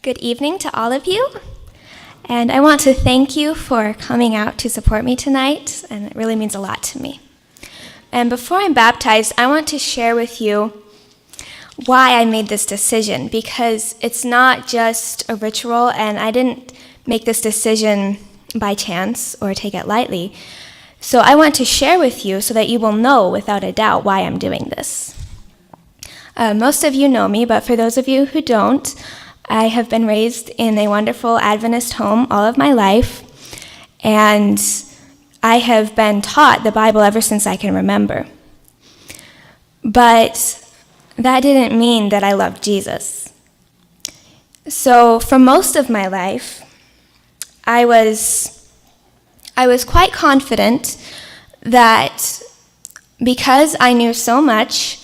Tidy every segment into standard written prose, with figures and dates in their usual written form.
Good evening to all of you, and I want to thank you for coming out to support me tonight, and it really means a lot to me. And before I'm baptized, I want to share with you why I made this decision, because it's not just a ritual, and I didn't make this decision by chance or take it lightly. So I want to share with you so that you will know without a doubt why I'm doing this. Most of you know me, but for those of you who don't, I have been raised in a wonderful Adventist home all of my life, and I have been taught the Bible ever since I can remember. But that didn't mean that I loved Jesus. So for most of my life, I was quite confident that because I knew so much,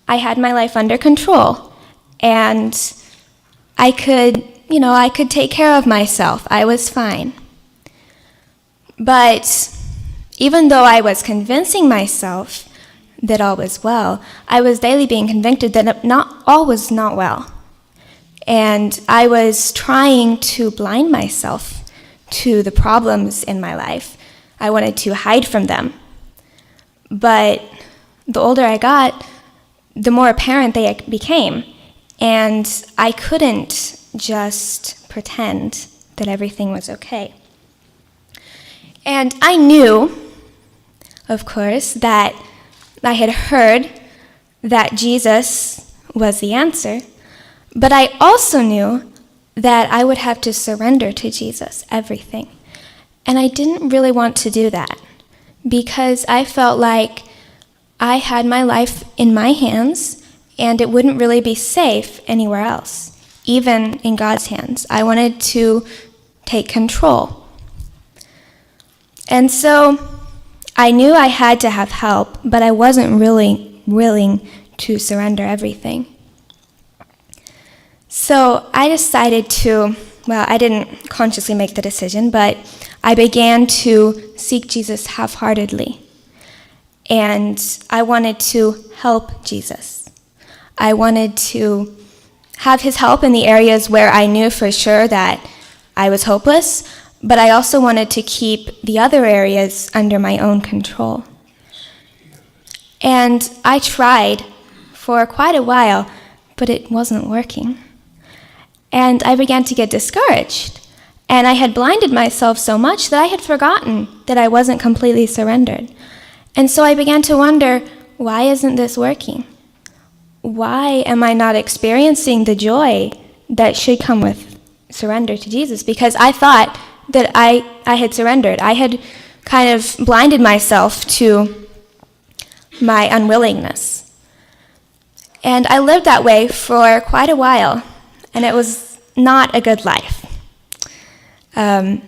I had my life under control, and I could take care of myself. I was fine. But even though I was convincing myself that all was well, I was daily being convicted that not all was not well. And I was trying to blind myself to the problems in my life. I wanted to hide from them. But the older I got, the more apparent they became. And I couldn't just pretend that everything was okay. And I knew, of course, that I had heard that Jesus was the answer, but I also knew that I would have to surrender to Jesus everything. And I didn't really want to do that because I felt like I had my life in my hands and it wouldn't really be safe anywhere else, even in God's hands. I wanted to take control. And so I knew I had to have help, but I wasn't really willing to surrender everything. So I decided I didn't consciously make the decision, but I began to seek Jesus half-heartedly. And I wanted to help Jesus. I wanted to have his help in the areas where I knew for sure that I was hopeless, but I also wanted to keep the other areas under my own control. And I tried for quite a while, but it wasn't working. And I began to get discouraged. And I had blinded myself so much that I had forgotten that I wasn't completely surrendered. And so I began to wonder, why isn't this working? Why am I not experiencing the joy that should come with surrender to Jesus? Because I thought that I had surrendered. I had kind of blinded myself to my unwillingness. And I lived that way for quite a while, and it was not a good life. I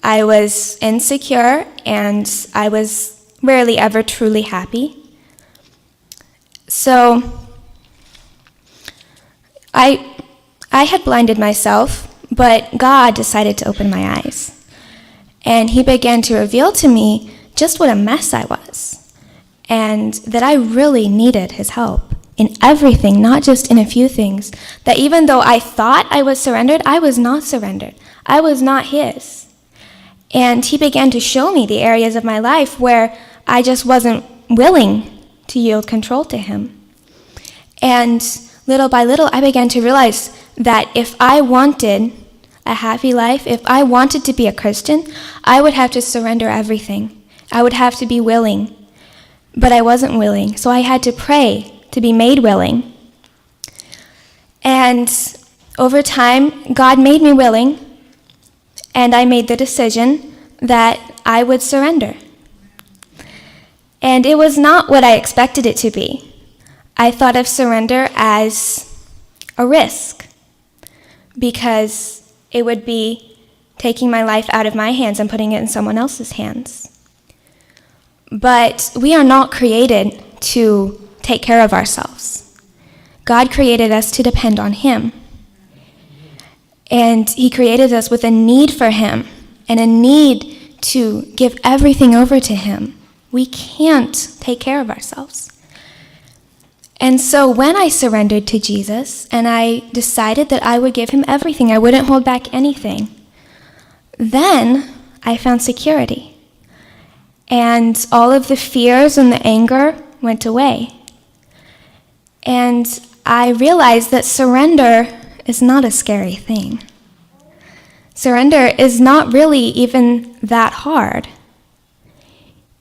was insecure, and I was rarely ever truly happy. So I had blinded myself, but God decided to open my eyes. And he began to reveal to me just what a mess I was, and that I really needed his help in everything, not just in a few things. That even though I thought I was surrendered, I was not surrendered. I was not his. And he began to show me the areas of my life where I just wasn't willing to yield control to him. And little by little, I began to realize that if I wanted a happy life, if I wanted to be a Christian, I would have to surrender everything. I would have to be willing. But I wasn't willing, so I had to pray to be made willing. And over time, God made me willing, and I made the decision that I would surrender. And it was not what I expected it to be. I thought of surrender as a risk because it would be taking my life out of my hands and putting it in someone else's hands. But we are not created to take care of ourselves. God created us to depend on him. And he created us with a need for him and a need to give everything over to him. We can't take care of ourselves. And so when I surrendered to Jesus and I decided that I would give him everything, I wouldn't hold back anything, then I found security. And all of the fears and the anger went away. And I realized that surrender is not a scary thing. Surrender is not really even that hard.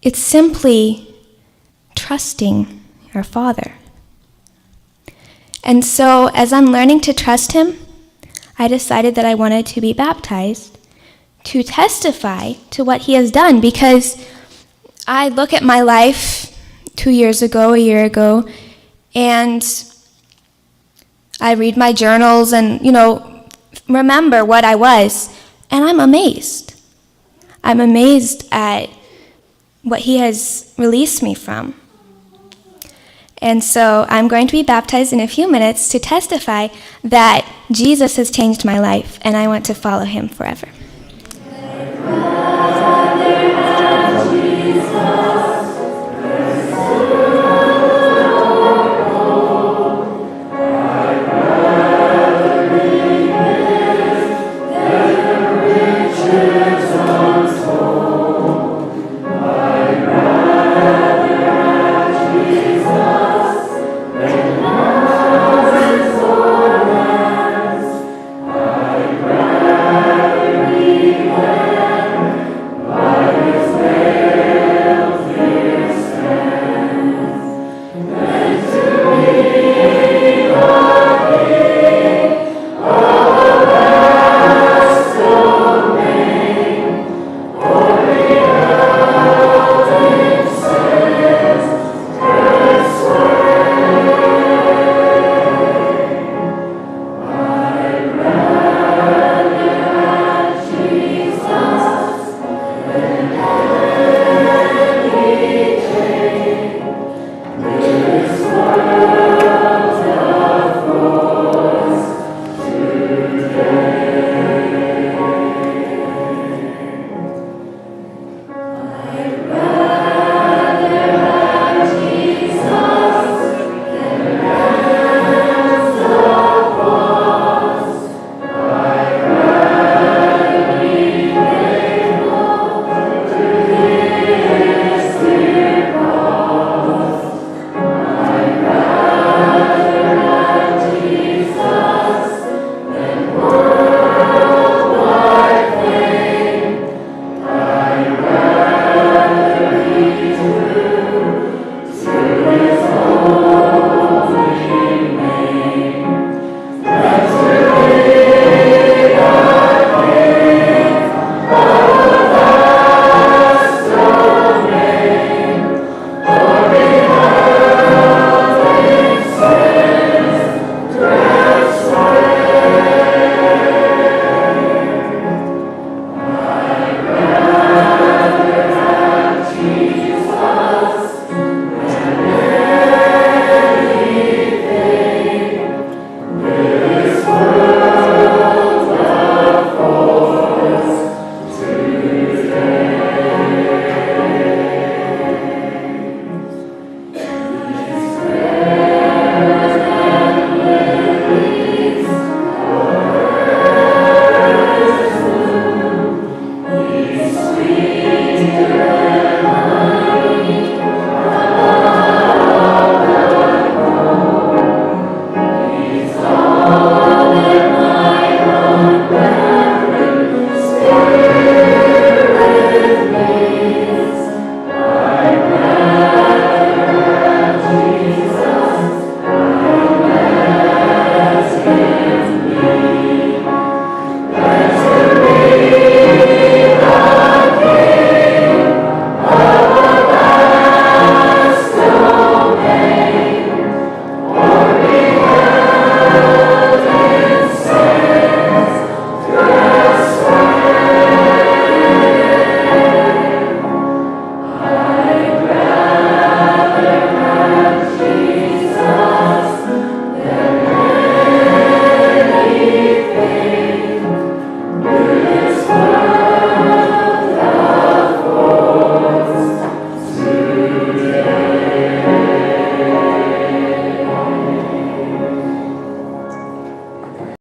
It's simply trusting our Father. And so as I'm learning to trust him, I decided that I wanted to be baptized to testify to what he has done, because I look at my life 2 years ago, a year ago, and I read my journals and, remember what I was, and I'm amazed. I'm amazed at what he has released me from. And so I'm going to be baptized in a few minutes to testify that Jesus has changed my life, and I want to follow him forever.